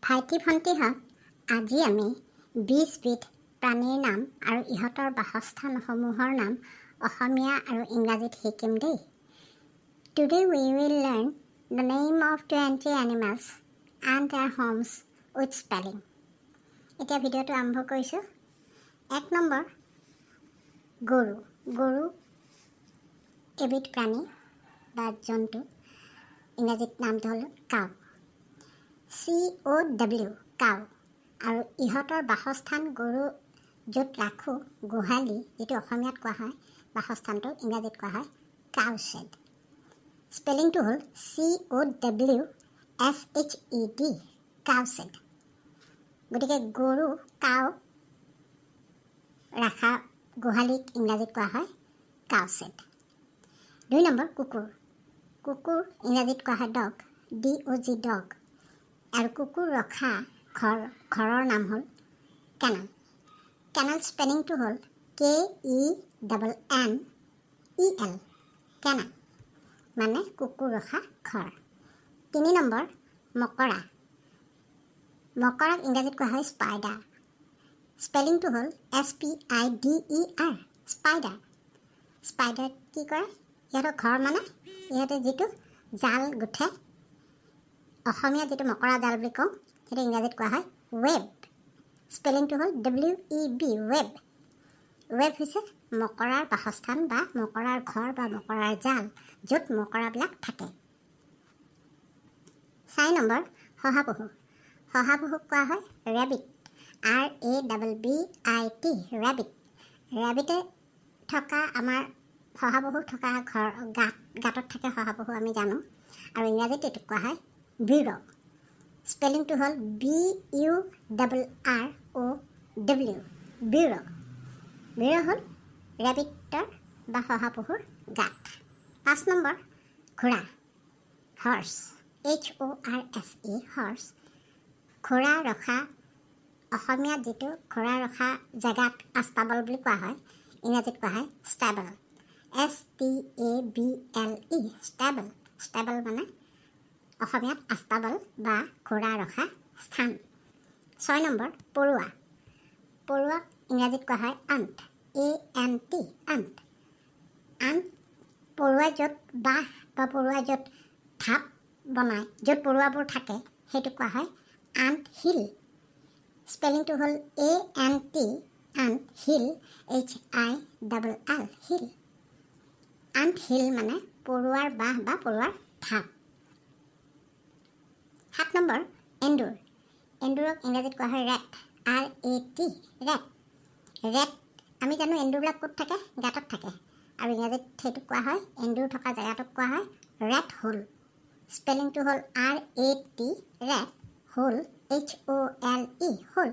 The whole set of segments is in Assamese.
ভাইটি ভণ্টিহঁত, আজি আমি 20 বিধ প্ৰাণীৰ নাম আৰু ইহঁতৰ বাসস্থানসমূহৰ নাম অসমীয়া আৰু ইংৰাজীত শিকিম দেই। Today we will learn the name of 20 animals and their homes with spelling. এতিয়া ভিডিঅ'টো আৰম্ভ কৰিছোঁ। 1 নম্বৰ, গৰু। গৰু এবিধ প্ৰাণী বা জন্তু। ইংৰাজীত নামটো হ'ল কাউ। COW, cow. আৰু ইহঁতৰ বাসস্থান গৰু য'ত ৰাখোঁ, গোহালি, যিটো অসমীয়াত কোৱা হয় বাসস্থানটো, ইংৰাজীত কোৱা হয় কাউ শ্বেড। স্পেলিংটো হ'ল COWSHED, কাউ শ্বেড। গতিকে গৰু, কাউ ৰখা গোহালিক ইংৰাজীত কোৱা হয় কাউ শ্বেড। 2 নম্বৰ, কুকুৰ। কুকুৰ ইংৰাজীত কোৱা হয় ডগ, DOG, ডগ। আৰু কুকুৰ ৰখা ঘৰৰ নাম হ'ল কেনেল। কেনেল স্পেলিংটো হ'ল KENNEL, কেনেল, মানে কুকুৰ ৰখা ঘৰ। 3 নম্বৰ, মকৰা। মকৰাক ইংৰাজীত কোৱা হয় স্পাইডাৰ। স্পেলিংটো হ'ল SPIDER, স্পাইডাৰ। স্পাইডাৰ কি কৰে? ইহঁতৰ ঘৰ মানে ইহঁতে যিটো জাল গুঠে, অসমীয়াত যিটো মকৰা জাল বুলি কওঁ, সেইটো ইংৰাজীত কোৱা হয় ৱেব। স্পেলিংটো হ'ল WEB, ৱেব। ৱেব হৈছে মকৰাৰ বাসস্থান বা মকৰাৰ ঘৰ বা মকৰাৰ জাল, য'ত মকৰাবিলাক থাকে। 4 নম্বৰ, শহাপহু। শহাপহুক কোৱা হয় ৰেবিট, RABBIT, ৰেবিট। ৰেবিটে থকা আমাৰ শহাপহু থকা গাঁতত থাকে শহাপহু, আমি জানো। আৰু ইংৰাজীত এইটোক কোৱা হয় বিউৰ'। স্পেলিংটো হ'ল BURROW, বিউৰ'। বিউৰ' হ'ল ৰেবিটৰ বা শহাপহুৰ গাঁত। 5 নম্বৰ, ঘোঁৰা। Horse, HORSE, horse. ঘোঁৰা ৰখা অসমীয়াত যিটো ঘোঁৰা ৰখা জেগাত আস্তাবল বুলি কোৱা হয়, ইংৰাজীত কোৱা হয় ষ্টেবল, STABLE, ষ্টেবল। ষ্টেবল মানে অসমীয়াত আস্তাবল বা ঘোঁৰা ৰখা স্থান। 6 নম্বৰ, পৰুৱা। পৰুৱাক ইংৰাজীত কোৱা হয় আণ্ট, ANT, আণ্ট। আণ্ট পৰুৱাই য'ত বাহ বা পৰুৱাই য'ত ঢাপ বনায়, য'ত পৰুৱাবোৰ থাকে, সেইটোক কোৱা হয় আণ্ট হিল। স্পেলিংটো হ'ল ANT, ant hill, HILL, hill. Ant hill মানে পৰুৱাৰ বাহ বা পৰুৱাৰ ঢাপ। 7 নম্বৰ, এন্দুৰ। এন্দুৰক ইংৰাজীত কোৱা হয় ৰেট, RAT, ৰেট। ৰেট আমি জানো এন্দুৰবিলাক ক'ত থাকে? গাঁতত থাকে। আৰু ইংৰাজীত সেইটোক কোৱা হয়, এন্দুৰ থকা জেগাটোক কোৱা হয় ৰেট হোল। স্পেলিংটো হ'ল RAT, rat, hole, HOLE, hole.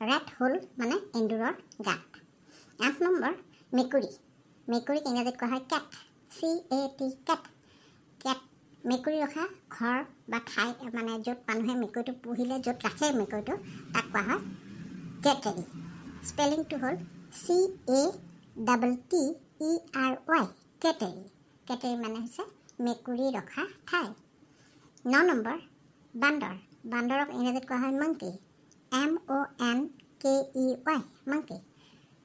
Rat hole মানে এন্দুৰৰ গাঁত। 8 নম্বৰ, মেকুৰী। মেকুৰীক ইংৰাজীত কোৱা হয় কেট, CAT, কেট। কেট মেকুৰী ৰখা ঘৰ বা ঠাই, মানে য'ত মানুহে মেকুৰীটো পুহিলে য'ত ৰাখে মেকুৰীটো, তাক কোৱা হয় কেটেৰী। স্পেলিংটো হ'ল CATTERY, কেটেৰী। কেটেৰী মানে হৈছে মেকুৰী ৰখা ঠাই। 9 নম্বৰ, বান্দৰ। বান্দৰক ইংৰাজীত কোৱা হয় মাংকি, MONKEY, মাংকি।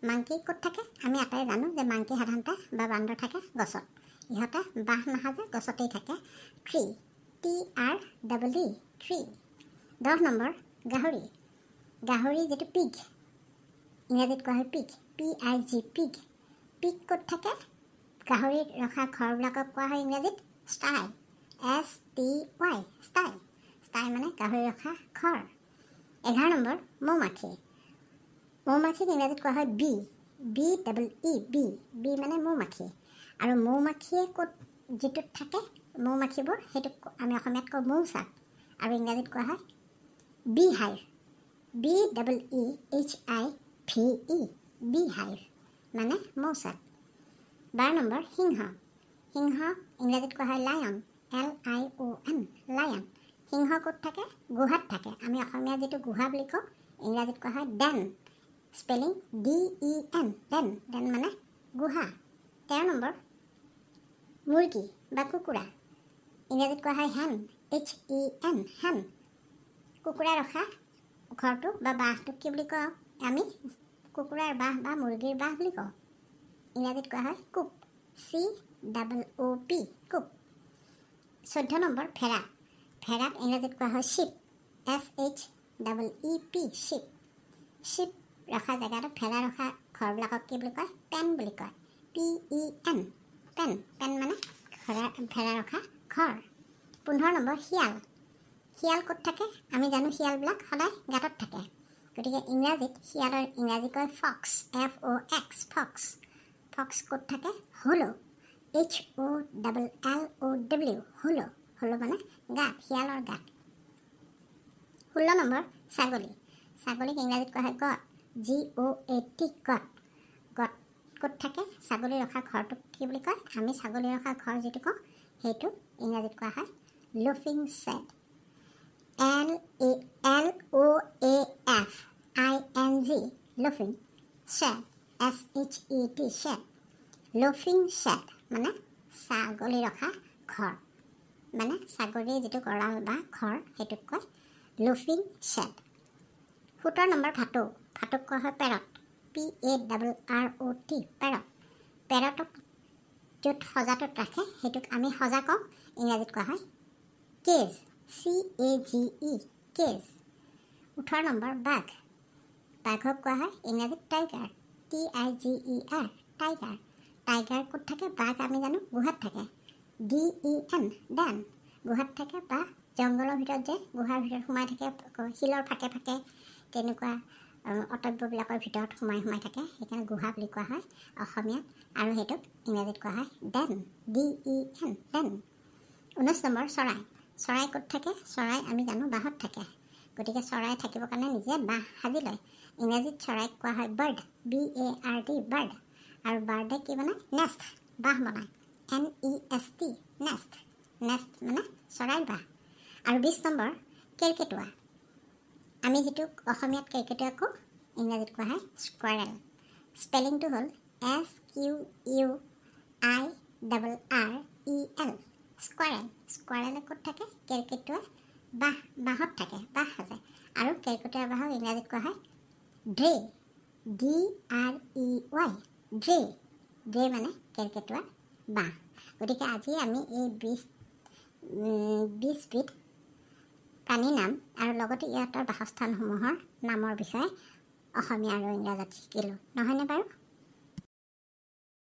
মাংকি ক'ত থাকে? আমি আটাই জানো যে মাংকি সাধাৰণতে বা বান্দৰ থাকে গছত। ইহঁতে বাঁহ নাসাজে, গছতেই থাকে। Tree, TREE, tree. 10 নম্বৰ, গাহৰি। গাহৰি যিটো পিগ, ইংৰাজীত কোৱা হয় পিগ, PIG, পিগ। পিগ ক'ত থাকে? গাহৰি ৰখা ঘৰবিলাকক কোৱা হয় ইংৰাজীত ষ্টাই, STY, ষ্টাই। ষ্টাই মানে গাহৰি ৰখা ঘৰ। 11 নম্বৰ, মৌমাখি। মৌমাখিক ইংৰাজীত কোৱা হয় BEE, বি মানে মৌমাখি। আৰু মৌমাখিয়ে ক'ত যিটোত থাকে, মৌমাখিবোৰ, সেইটোক আমি অসমীয়াত কওঁ মৌচাক। আৰু ইংৰাজীত কোৱা হয় beehive, BEEHIVE, beehive মানে মৌচাক। 12 নম্বৰ, সিংহ। সিংহ ইংৰাজীত কোৱা হয় লায়ন, LION, লায়ন। সিংহ ক'ত থাকে? গুহাত থাকে। আমি অসমীয়াত যিটো গুহা বুলি কওঁ, ইংৰাজীত কোৱা হয় ডেন। স্পেলিং DEN, ডেন। ডেন মানে গুহা। 13 নম্বৰ, মুৰ্গী বা কুকুৰা। ইংৰাজীত কোৱা হয় হেন, HEN, হেন। কুকুৰা ৰখা ঘৰটো বা বাঁহটোক কি বুলি কওঁ আমি? কুকুৰাৰ বাঁহ বা মুৰ্গীৰ বাঁহ বুলি কওঁ। ইংৰাজীত কোৱা হয় কুপ, COOP, কুপ। 14 নম্বৰ ভেড়া। ভেড়াক ইংৰাজীত কোৱা হয় শ্বিপ, SHEEP, শ্বিপ। শ্বিপ ৰখা জেগাটো ভেড়া ৰখা ঘৰবিলাকক কি বুলি কয়? পেন বুলি কয়, PEN, পেন। পেন মানে ভেড়া ৰখা ঘৰ। 15 নম্বৰ শিয়াল। শিয়াল ক'ত থাকে? আমি জানো শিয়ালবিলাক সদায় গাঁতত থাকে। গতিকে ইংৰাজীত শিয়ালৰ ইংৰাজী কয় ফক্স, FOX, ফক্স। ফক্স ক'ত থাকে? হলো, HOLLOW, হলো। হলো মানে গাঁত, শিয়ালৰ গাঁত। 16 নম্বৰ ছাগলী। ছাগলীক ইংৰাজীত কোৱা হয় গট, GOAT, গট। গট ক'ত থাকে? ছাগলী ৰখা ঘৰটোক কি বুলি কয়? আমি ছাগলী ৰখা ঘৰ যিটো কওঁ সেইটো ইংৰাজীত কোৱা হয় loafing shed, LOAFING, loafing. Shed, SHED, shed. Loafing shed মানে ছাগলী ৰখা ঘৰ, মানে ছাগলীৰ যিটো গঁৰাল বা ঘৰ সেইটোক কয় লোফিং শ্বেড। 17 নম্বৰ ভাটৌ। ভাটৌক কোৱা হয় পেৰট, PARROT, পেৰট। পেৰটক য'ত সজাটোত ৰাখে সেইটোক আমি সজা কওঁ, ইংৰাজীত কোৱা হয় কেজ, CAGE, কেজ। 18 নম্বৰ বাঘ। বাঘক কোৱা হয় ইংৰাজীত টাইগাৰ, TIGER, টাইগাৰ। টাইগাৰ ক'ত থাকে? বাঘ আমি জানো গুহাত থাকে, DEN, ডেন। গুহাত থাকে বা জংঘলৰ ভিতৰত যে গুহাৰ ভিতৰত সোমাই থাকে, শিলৰ ফাকে ফাকে তেনেকুৱা অটব্যবিলাকৰ ভিতৰত সোমাই থাকে, সেইকাৰণে গুহা বুলি কোৱা হয় অসমীয়াত, আৰু সেইটোক ইংৰাজীত কোৱা হয় ডেন, DEN, ডেন। 19 নম্বৰ চৰাই। চৰাই ক'ত থাকে? চৰাই আমি জানো বাঁহত থাকে। গতিকে চৰাই থাকিবৰ কাৰণে নিজে বাঁহ সাজি লয়। ইংৰাজীত চৰাইক কোৱা হয় বাৰ্ড, BARD, বাৰ্ড। আৰু বাৰ্ডে কি বনায়? নেষ্ট, বাঁহ বনায়, NEST, নেষ্ট। নেষ্ট মানে চৰাইৰ বাঁহ। আৰু 20 নম্বৰ কেৰ্কেটুৱা। আমি যিটো অসমীয়াত কেৰ্কেটুৱা কওঁ, ইংৰাজীত কোৱা হয় স্কুৱাৰেল। স্পেলিংটো হ'ল SQUIRREL, স্কুৱাৰেল। স্কুৱাৰেলে ক'ত থাকে? কেৰ্কেটুৱাই বাঁহত থাকে, বাঁহ সাজে। আৰু কেৰ্কেটুৱাৰ বাঁহক ইংৰাজীত কোৱা হয় ড্ৰে, DREY, ড্ৰে। ড্ৰে মানে কেৰ্কেটুৱাৰ বাঁহ। গতিকে আজি আমি এই 20 বিধ প্ৰাণীৰ নাম আৰু লগতে ইহঁতৰ বাসস্থানসমূহৰ নামৰ বিষয়ে অসমীয়া আৰু ইংৰাজীত শিকিলোঁ, নহয়নে বাৰু?